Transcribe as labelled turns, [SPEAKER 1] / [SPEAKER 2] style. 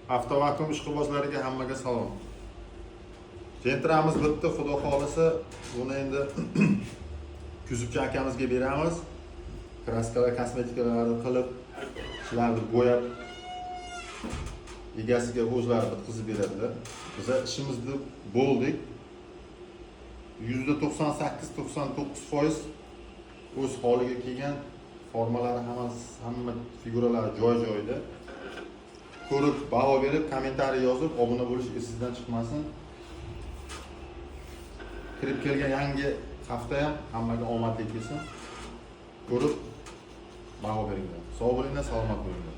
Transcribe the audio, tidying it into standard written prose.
[SPEAKER 1] Avtovakum ishqibozlariga hammaga salom. Jentramiz bitti, xudo xolisa, buni endi Kuzubchi akamizga beramiz. Kraskalar, kosmetikalarni qilib, ishlarni bo'yab egasiga o'zlari bitkazib beradilar. Biz ishimizni bo'ldik. %98-99% o'z holiga kelgan, formalari hamma figuralari joy-joyida. Ko'rib, baho berib, kommentariy yozib, obuna bo'lish esingizdan chiqmasin. Kirib kelgan yangi hafta ham hammaga omadli kelsin. Ko'rib, baho beringlar. Sog' bo'linglar, salomat bo'linglar.